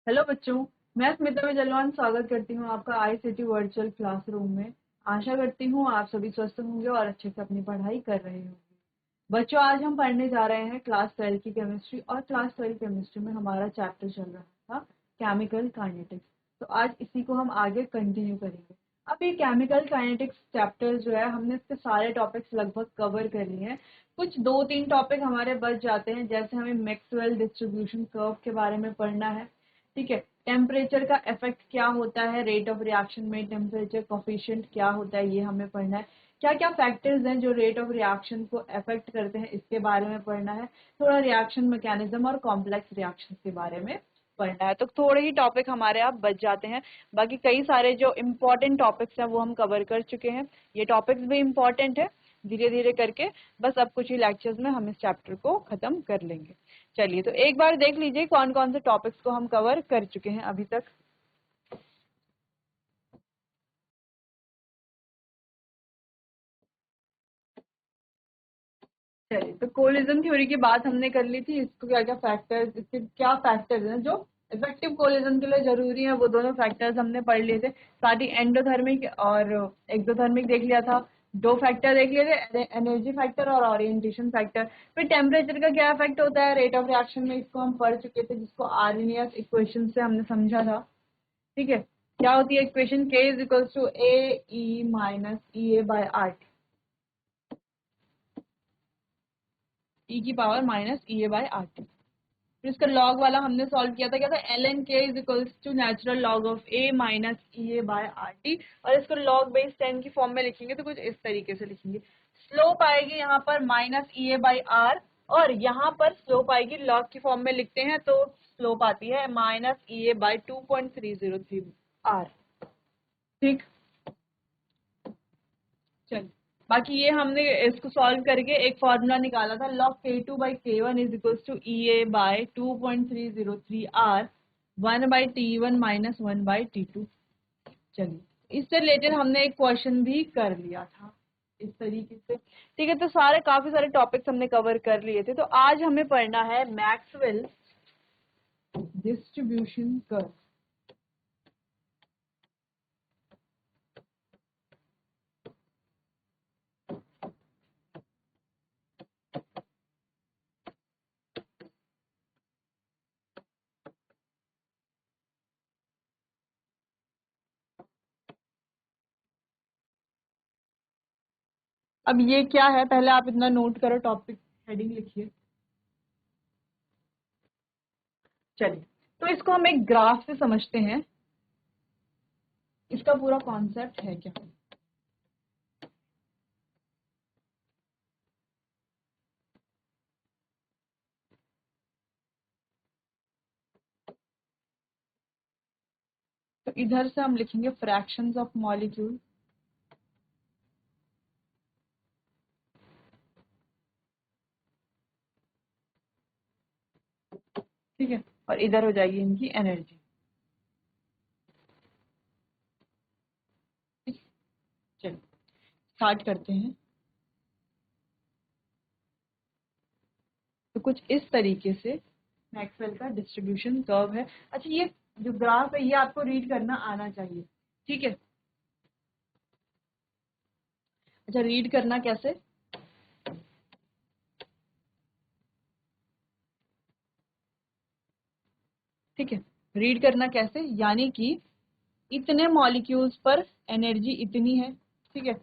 Hello बच्चों, मैं स्मिता विजयलवान स्वागत करती हूँ आपका आईसीटी वर्चुअल क्लासरूम में। आशा करती हूँ आप सभी स्वस्थ होंगे और अच्छे से अपनी पढ़ाई कर रहे होंगे। बच्चों, आज हम पढ़ने जा रहे हैं क्लास 12 की केमिस्ट्री और क्लास 12 केमिस्ट्री में हमारा चैप्टर चल रहा था केमिकल काइनेटिक्स। तो आज इसी को हम आगे कंटिन्यू करेंगे। अब ये केमिकल काइनेटिक्स चैप्टर जो है, हमने इसके सारे टॉपिक्स लगभग कवर कर लिए हैं। कुछ 2-3 टॉपिक हमारे बच जाते हैं, जैसे हमें मैक्सवेल डिस्ट्रीब्यूशन कर्व के बारे में पढ़ना है। ठीक है, टेम्परेचर का इफेक्ट क्या होता है, रेट ऑफ रिएक्शन में टेम्परेचर कोफिशिएंट क्या होता है, ये हमें पढ़ना है। क्या क्या फैक्टर्स हैं जो रेट ऑफ रिएक्शन को अफेक्ट करते हैं, इसके बारे में पढ़ना है। थोड़ा रिएक्शन मैकेनिज्म और कॉम्प्लेक्स रिएक्शन के बारे में पढ़ना है। तो थोड़े ही टॉपिक हमारे आप बच जाते हैं, बाकी कई सारे जो इम्पोर्टेंट टॉपिक्स हैं वो हम कवर कर चुके हैं। ये टॉपिक्स भी इम्पोर्टेंट है, धीरे धीरे करके बस अब कुछ ही लेक्चर्स में हम इस चैप्टर को खत्म कर लेंगे। चलिए, तो एक बार देख लीजिए कौन कौन से टॉपिक्स को हम कवर कर चुके हैं अभी तक। चलिए, तो कोलिजन थ्योरी की बात हमने कर ली थी। इसको क्या क्या फैक्टर्स, इसके क्या फैक्टर्स हैं जो इफेक्टिव कोलिजन के लिए जरूरी है, वो दोनों फैक्टर्स हमने पढ़ लिए थे। साथ ही एंडोथर्मिक और एक्सोथर्मिक देख लिया था। दो फैक्टर देख लिए थे, एनर्जी फैक्टर और ओरिएंटेशन फैक्टर। फिर टेम्परेचर का क्या इफेक्ट होता है रेट ऑफ रिएक्शन में, इसको हम पढ़ चुके थे, जिसको आर्नियस इक्वेशन से हमने समझा था। ठीक है, क्या होती है equation, K is equals to A E minus E A by are T, E की power minus E A by are T. फिर इसका लॉग वाला हमने सॉल्व किया था, क्या था, l n k is equals to natural log of a minus E A by are t. और इसको लॉग बेस 10 की फॉर्म में लिखेंगे तो कुछ इस तरीके से लिखेंगे। स्लोप आएगी यहाँ पर minus E A by r, और यहाँ पर स्लोप आएगी लॉग की फॉर्म में लिखते हैं तो स्लोप आती है minus E A by 2.303 R. ठीक, चलिए, बाकी ये हमने इसको सॉल्व करके एक फॉर्मूला निकाला था, log k2 by k1 is equals to E A by 2.303 R, 1/t1 minus 1/t2। चलिए, इससे रिलेटेड हमने एक क्वेश्चन भी कर लिया था इस तरीके से। ठीक है, तो काफी सारे टॉपिक्स हमने कवर कर लिए थे। तो आज हमें पढ़ना है मैक्सवेल डिस्ट्रीब्यूशन कर्व। अब ये क्या है, पहले आप इतना नोट करो, टॉपिक हेडिंग लिखिए। चलिए, तो इसको हम एक ग्राफ से समझते हैं, इसका पूरा कॉन्सेप्ट है क्या। तो इधर से हम लिखेंगे फ्रैक्शंस ऑफ मॉलिक्यूल, ठीक है, और इधर हो जाएगी इनकी एनर्जी। ठीक, चलिए स्टार्ट करते हैं। तो कुछ इस तरीके से मैक्सवेल का डिस्ट्रीब्यूशन कर्व है। अच्छा, ये जो ग्राफ है ये आपको रीड करना आना चाहिए। ठीक है, अच्छा, रीड करना कैसे, ठीक है, रीड करना कैसे, यानी कि इतने मॉलिक्यूल्स पर एनर्जी इतनी है। ठीक है,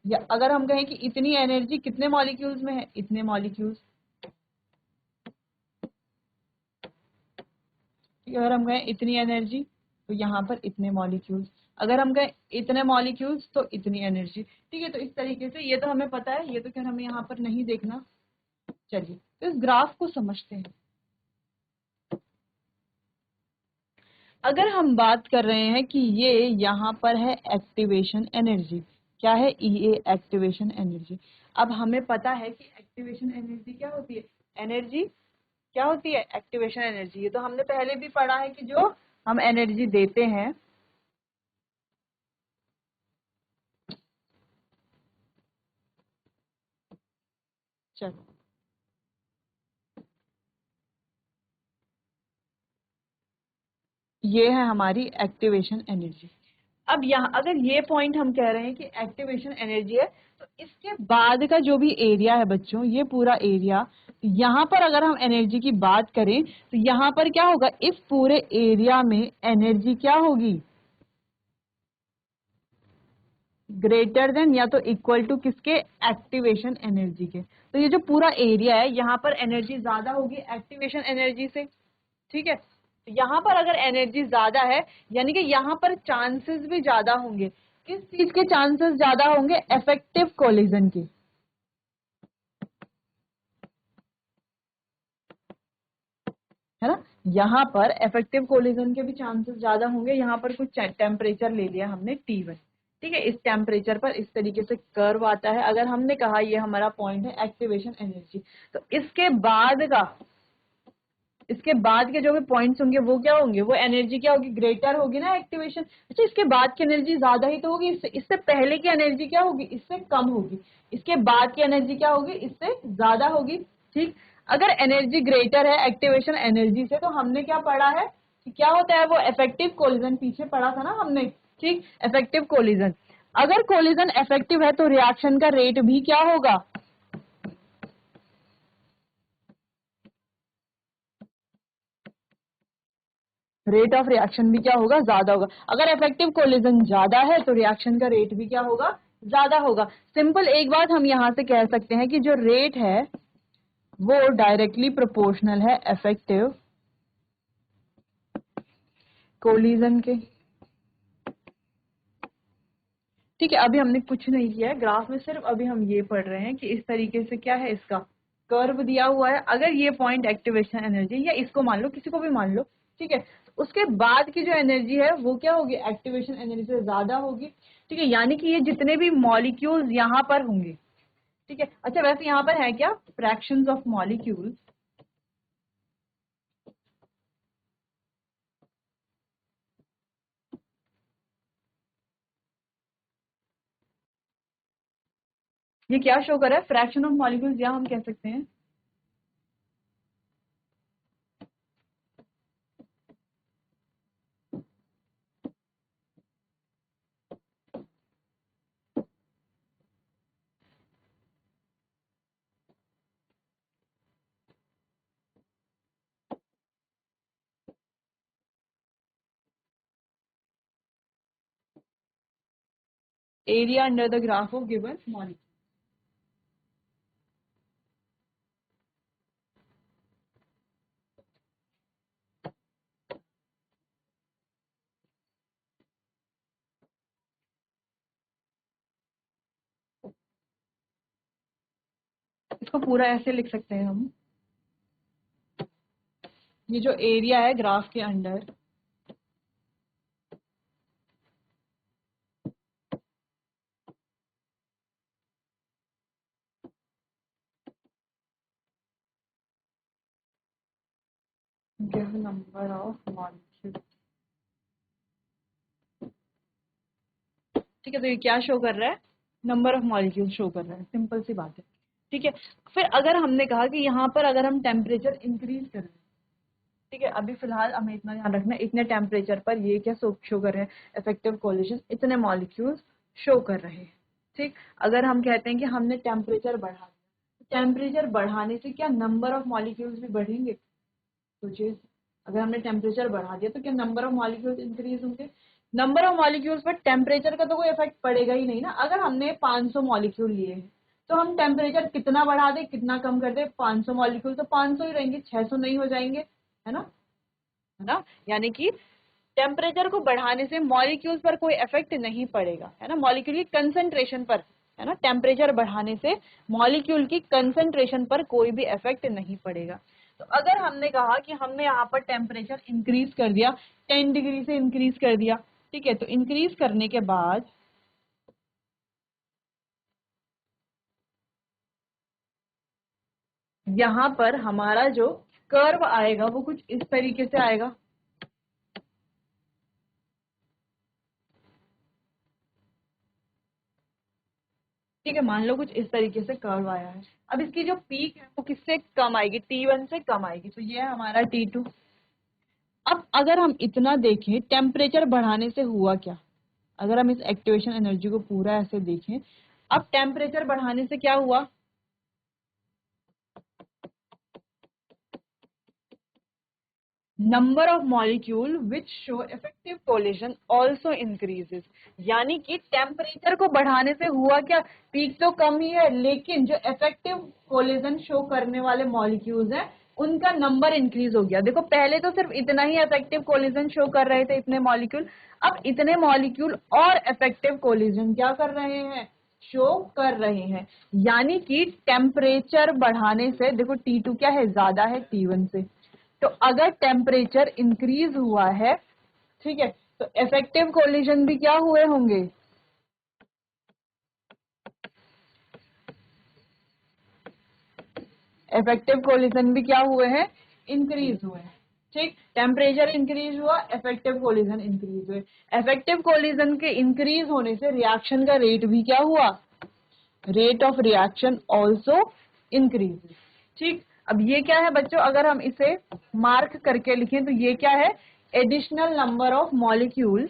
या अगर हम कहें कि इतनी एनर्जी कितने मॉलिक्यूल्स में है, इतने मॉलिक्यूल्स। अगर हम कहें इतनी एनर्जी तो यहाँ पर इतने मॉलिक्यूल्स, अगर हम कहें इतने मॉलिक्यूल्स तो इतनी एनर्जी। ठीक है, तो इस तरीके से, ये तो हमें पता है, ये तो खैर हमें यहाँ पर नहीं देखना। चलिए, तो इस ग्राफ को समझते हैं। अगर हम बात कर रहे हैं कि ये यहाँ पर है एक्टिवेशन एनर्जी, क्या है, ई ए एक्टिवेशन एनर्जी। अब हमें पता है कि एक्टिवेशन एनर्जी क्या होती है, एनर्जी क्या होती है, एक्टिवेशन एनर्जी। ये तो हमने पहले भी पढ़ा है कि जो हम एनर्जी देते हैं, चलो, ये है हमारी एक्टिवेशन एनर्जी। अब यहाँ अगर ये पॉइंट हम कह रहे हैं कि एक्टिवेशन एनर्जी है, तो इसके बाद का जो भी एरिया है बच्चों, ये पूरा एरिया, यहाँ पर अगर हम एनर्जी की बात करें तो यहाँ पर क्या होगा, इस पूरे एरिया में एनर्जी क्या होगी, ग्रेटर देन या तो इक्वल टू किसके, एक्टिवेशन एनर्जी के। तो ये जो पूरा एरिया है यहाँ पर एनर्जी ज्यादा होगी एक्टिवेशन एनर्जी से, ठीक है। तो यहाँ पर अगर एनर्जी ज्यादा है यानी कि यहाँ पर चांसेस भी ज्यादा होंगे। किस चीज के चांसेस ज्यादा होंगे, इफेक्टिव कोलिजन के, है ना। यहाँ पर इफेक्टिव कोलिजन के भी चांसेस ज्यादा होंगे। यहाँ पर कुछ टेम्परेचर ले लिया हमने T1, ठीक है। इस टेम्परेचर पर इस तरीके से कर्व आता है। अगर हमने कहा ये हमारा पॉइंट है एक्टिवेशन एनर्जी, तो इसके बाद के जो भी पॉइंट्स होंगे वो क्या होंगे, वो एनर्जी क्या होगी, ग्रेटर होगी ना एक्टिवेशन। अच्छा, इसके बाद की एनर्जी ज्यादा ही तो होगी, इससे पहले की एनर्जी क्या होगी, इससे कम होगी। इसके बाद की एनर्जी क्या होगी, इससे ज्यादा होगी, ठीक। अगर एनर्जी ग्रेटर है एक्टिवेशन एनर्जी से, तो हमने क्या पढ़ा है कि क्या होता है, वो इफेक्टिव कोलिजन पीछे पढ़ा था ना हमने, ठीक। इफेक्टिव कोलिजन, अगर कोलिजन इफेक्टिव है तो रिएक्शन का रेट भी क्या होगा, रेट ऑफ रिएक्शन भी क्या होगा, ज्यादा होगा। अगर इफेक्टिव कोलिजन ज्यादा है तो रिएक्शन का रेट भी क्या होगा, ज्यादा होगा। सिंपल एक बात हम यहां से कह सकते हैं कि जो रेट है वो डायरेक्टली प्रोपोर्शनल है इफेक्टिव कोलिजन के, ठीक है। अभी हमने कुछ नहीं किया है ग्राफ में, सिर्फ अभी हम ये पढ़ रहे हैं कि इस तरीके से क्या है, इसका कर्व दिया हुआ है। अगर ये पॉइंट एक्टिवेशन एनर्जी, या इसको मान लो, किसी को भी मान लो, ठीक है, उसके बाद की जो एनर्जी है वो क्या होगी, एक्टिवेशन एनर्जी से ज्यादा होगी, ठीक है। यानी कि ये जितने भी मॉलिक्यूल्स यहाँ पर होंगे, ठीक है। अच्छा, वैसे यहाँ पर है क्या, फ्रैक्शंस ऑफ मॉलिक्यूल्स, ये क्या शो कर रहा है, फ्रैक्शन ऑफ मॉलिक्यूल्स, या हम कह सकते हैं area under the graph of given molecule. इसको पूरा ऐसे लिख सकते हैं हम, ये जो एरिया है ग्राफ के under, give number of molecule, ठीक है। तो ये क्या शो कर रहा है, नंबर ऑफ मॉलिक्यूल शो कर रहा है, सिंपल सी बात है, ठीक है। फिर अगर हमने कहा कि यहाँ पर अगर हम टेम्परेचर इंक्रीज कर रहे हैं, ठीक है, अभी फिलहाल हमें इतना ध्यान रखना है, इतने टेम्परेचर पर ये क्या शो कर रहे हैं, इफेक्टिव कोलिशन, इतने मॉलिक्यूल्स शो कर रहे हैं, ठीक। अगर हम कहते हैं कि हमने टेम्परेचर बढ़ा दिया, टेम्परेचर बढ़ाने से क्या नंबर ऑफ मॉलिक्यूल्स भी बढ़ेंगे, सोचिए। अगर हमने टेम्परेचर बढ़ा दिया तो क्या नंबर ऑफ मॉलिक्यूल्स इंक्रीज होंगे, नंबर ऑफ मॉलिक्यूल्स पर टेम्परेचर का तो कोई इफेक्ट पड़ेगा ही नहीं ना। अगर हमने 500 मॉलिक्यूल लिए हैं तो हम टेम्परेचर कितना बढ़ा दे कितना कम कर दे, 500 मॉलिक्यूल तो 500 ही रहेंगे, 600 नहीं हो जाएंगे, है ना, है ना। यानी कि टेम्परेचर को बढ़ाने से मॉलिक्यूल्स पर कोई इफेक्ट नहीं पड़ेगा, है ना, मॉलिक्यूल की कंसंट्रेशन पर, है ना। टेम्परेचर बढ़ाने से मॉलिक्यूल की कंसंट्रेशन पर कोई भी इफेक्ट नहीं पड़ेगा। तो अगर हमने कहा कि हमने यहाँ पर टेम्परेचर इंक्रीज कर दिया, 10 डिग्री से इंक्रीज कर दिया, ठीक है, तो इंक्रीज करने के बाद यहाँ पर हमारा जो कर्व आएगा वो कुछ इस तरीके से आएगा, ठीक है। मान लो कुछ इस तरीके से कर्व आया है। अब इसकी जो पीक है वो किससे कम आएगी, T1 से कम आएगी, तो ये है हमारा T2, अब अगर हम इतना देखें टेम्परेचर बढ़ाने से हुआ क्या, अगर हम इस एक्टिवेशन एनर्जी को पूरा ऐसे देखें, अब टेम्परेचर बढ़ाने से क्या हुआ, number of molecule which show effective collision also increases. यानी कि टेम्परेचर को बढ़ाने से हुआ क्या, पीक तो कम ही है लेकिन जो इफेक्टिव कोलिजन शो करने वाले मॉलिक्यूल्स हैं उनका नंबर इंक्रीज हो गया। देखो पहले तो सिर्फ इतना ही इफेक्टिव कोलिजन शो कर रहे थे, इतने मॉलिक्यूल, अब इतने मॉलिक्यूल और इफेक्टिव कोलिजन क्या कर रहे हैं, शो कर रहे हैं। यानी कि टेम्परेचर बढ़ाने से, देखो T2 क्या है, ज्यादा है T1 से, तो अगर टेम्परेचर इंक्रीज हुआ है, ठीक है, तो इफेक्टिव कोलिजन भी क्या हुए होंगे, इफेक्टिव कोलिजन भी क्या हुए हैं, इंक्रीज हुए हैं। ठीक, टेम्परेचर इंक्रीज हुआ, इफेक्टिव कोलिजन इंक्रीज हुए। इफेक्टिव कोलिजन के इंक्रीज होने से रिएक्शन का रेट भी क्या हुआ, rate of reaction also increase. ठीक, अब ये क्या है बच्चों, अगर हम इसे मार्क करके लिखें तो ये क्या है, एडिशनल नंबर ऑफ मॉलिक्यूल,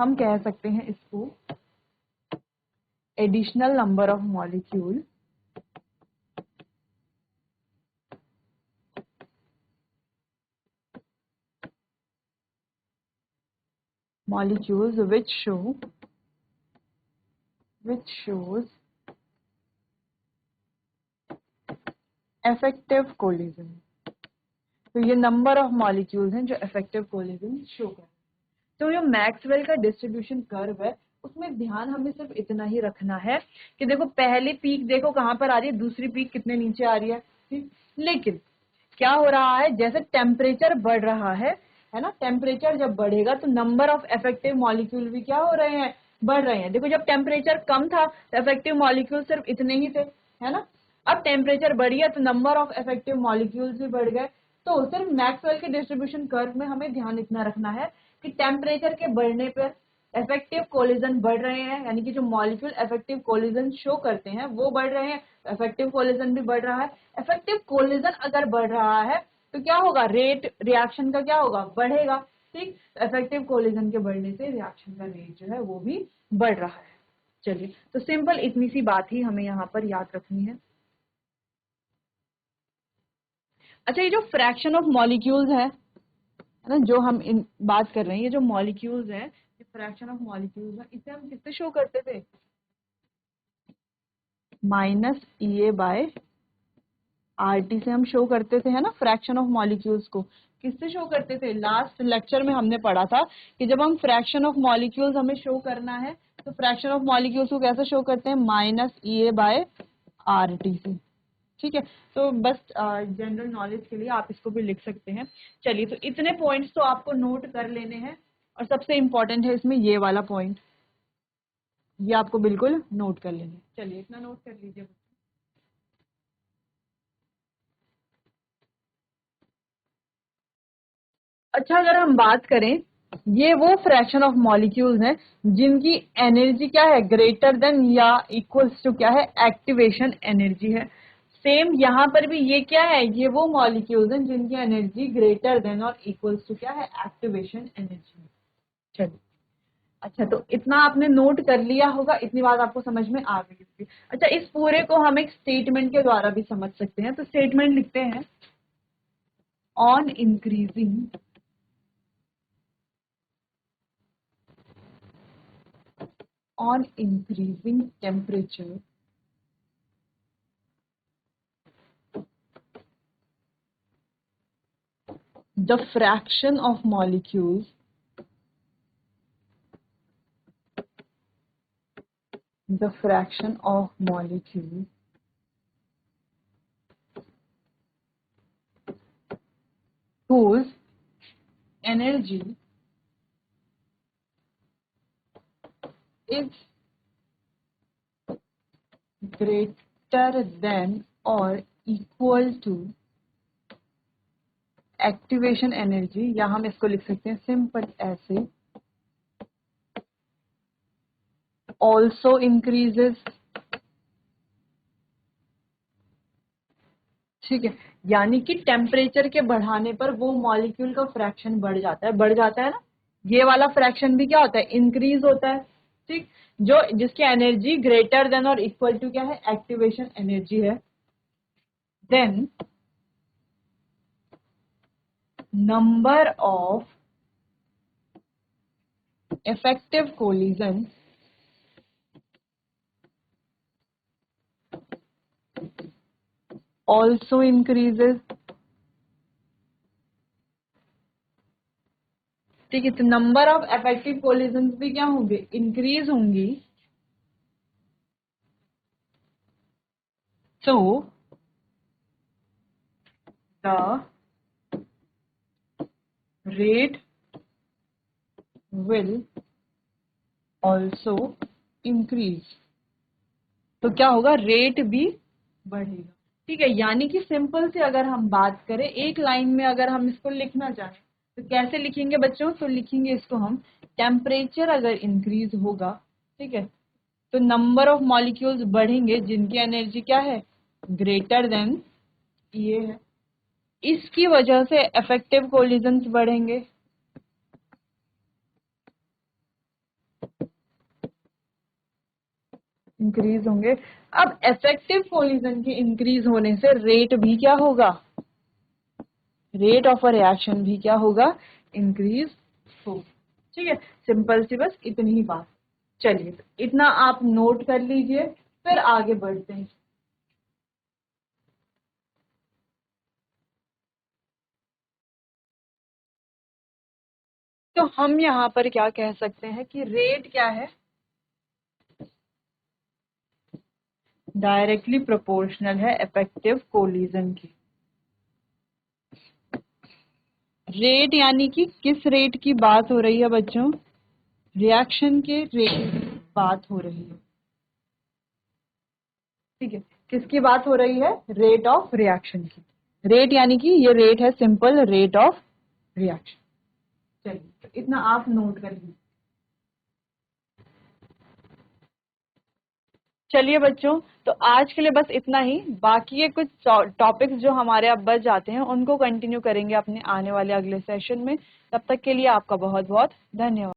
हम कह सकते हैं इसको additional number of molecule molecules which shows effective collision। तो ये नंबर ऑफ मॉलिक्यूल्स हैं जो इफेक्टिव कोलिजन शो कर रहे हैं। तो जो मैक्सवेल का डिस्ट्रीब्यूशन कर्व है उसमें ध्यान हमें सिर्फ इतना ही रखना है कि देखो पहली पीक देखो कहां पर आ रही है, दूसरी पीक कितने नीचे आ रही है, ठीक? लेकिन क्या हो रहा है, जैसे टेम्परेचर बढ़ रहा है ना, टेम्परेचर जब बढ़ेगा तो नंबर ऑफ इफेक्टिव मॉलिक्यूल भी क्या हो रहे हैं, बढ़ रहे हैं। देखो जब टेम्परेचर कम था तो इफेक्टिव मॉलिक्यूल सिर्फ इतने ही थे, है ना, अब टेम्परेचर बढ़ गया तो नंबर ऑफ इफेक्टिव मॉलिक्यूल्स भी बढ़ गए। तो सिर्फ मैक्सवेल के डिस्ट्रीब्यूशन कर्व में हमें ध्यान इतना रखना है कि टेम्परेचर के बढ़ने पर इफेक्टिव कोलिजन बढ़ रहे हैं, यानी कि जो मॉलिक्यूल इफेक्टिव कोलिजन शो करते हैं वो बढ़ रहे हैं, इफेक्टिव कोलिजन भी बढ़ रहा है। इफेक्टिव कोलिजन अगर बढ़ रहा है तो क्या होगा, रेट रिएक्शन का क्या होगा, बढ़ेगा। ठीक, इफेक्टिव कोलिजन के बढ़ने से रिएक्शन का रेट जो है वो भी बढ़ रहा है। चलिए, तो सिंपल इतनी सी बात ही हमें यहाँ पर याद रखनी है। अच्छा, ये जो फ्रैक्शन ऑफ मॉलिक्यूल्स है ना, जो हम इन बात कर रहे हैं, ये जो मॉलिक्यूल्स हैं, ये फ्रैक्शन ऑफ मॉलिक्यूल्स है, इसे हम किससे शो करते थे, -EA/RT से हम शो करते थे, है ना, फ्रैक्शन ऑफ मॉलिक्यूल्स को किससे शो करते थे, लास्ट लेक्चर में हमने पढ़ा था कि जब हम फ्रैक्शन ऑफ मॉलिक्यूल्स हमें शो करना है तो फ्रैक्शन ऑफ मॉलिक्यूल्स को कैसे शो करते हैं, -EA/RT से। ठीक है, तो बस जनरल नॉलेज के लिए आप इसको भी लिख सकते हैं। चलिए, तो इतने पॉइंट्स तो आपको नोट कर लेने हैं और सबसे इंपॉर्टेंट है इसमें ये वाला पॉइंट, ये आपको बिल्कुल नोट कर लेना है। चलिए, इतना नोट कर लीजिए। अच्छा, अगर हम बात करें, ये वो फ्रैक्शन ऑफ मॉलिक्यूल्स हैं जिनकी एनर्जी क्या है, ग्रेटर देन या इक्वल्स टू क्या है, एक्टिवेशन एनर्जी है। सेम यहाँ पर भी ये क्या है, ये वो मॉलिक्यूल्स हैं जिनकी एनर्जी ग्रेटर देन और इक्वल्स टू क्या है, एक्टिवेशन एनर्जी। चलिए, अच्छा, तो इतना आपने नोट कर लिया होगा, इतनी बात आपको समझ में आ गई होगी। अच्छा, इस पूरे को हम एक स्टेटमेंट के द्वारा भी समझ सकते हैं, तो स्टेटमेंट लिखते हैं, on increasing on increasing temperature, the fraction of molecules the fraction of molecules whose energy is greater than or equal to activation energy, या हम इसको लिख सकते हैं सिंपल ऐसे, also increases। ठीक है, यानी कि टेम्परेचर के बढ़ाने पर वो मॉलिक्यूल का फ्रैक्शन बढ़ जाता है ना, ये वाला फ्रैक्शन भी क्या होता है, इंक्रीज होता है। ठीक, जो जिसकी एनर्जी ग्रेटर देन और इक्वल टू क्या है, एक्टिवेशन एनर्जी है। Then number of effective collision also increases। ठीक है, तो नंबर ऑफ इफेक्टिव कोलिजन्स भी क्या होंगे, इंक्रीज होंगी। So the rate will also increase. तो क्या होगा, रेट भी बढ़ेगा। ठीक है, यानी कि सिंपल से अगर हम बात करें, एक लाइन में अगर हम इसको लिखना चाहें तो कैसे लिखेंगे बच्चों, तो लिखेंगे इसको हम, टेम्परेचर अगर इंक्रीज होगा, ठीक है, तो नंबर ऑफ मॉलिक्यूल्स बढ़ेंगे जिनकी एनर्जी क्या है, ग्रेटर देन ये है। इसकी वजह से इफेक्टिव कोलिजन्स बढ़ेंगे। इंक्रीज होंगे। अब इफेक्टिव कोलिजन के इंक्रीज होने से रेट भी क्या होगा, रेट ऑफ अ रिएक्शन भी क्या होगा, इंक्रीज होगा। ठीक है, सिंपल सी बस इतनी ही बात। चलिए, इतना आप नोट कर लीजिए, फिर आगे बढ़ते हैं। तो हम यहाँ पर क्या कह सकते हैं कि रेट क्या है, डायरेक्टली प्रोपोर्शनल है इफेक्टिव कोलिजन की। रेट यानी कि किस रेट की बात हो रही है बच्चों, रिएक्शन के रेट की बात हो रही है। ठीक है, किसकी बात हो रही है, रेट ऑफ रिएक्शन की। रेट यानी कि ये रेट है सिंपल, रेट ऑफ रिएक्शन। चलिए, तो इतना आप नोट कर लीजिए। चलिए बच्चों, तो आज के लिए बस इतना ही। बाकी के कुछ टॉपिक्स जो हमारे अब बच जाते हैं उनको कंटिन्यू करेंगे अपने आने वाले अगले सेशन में। तब तक के लिए आपका बहुत बहुत धन्यवाद।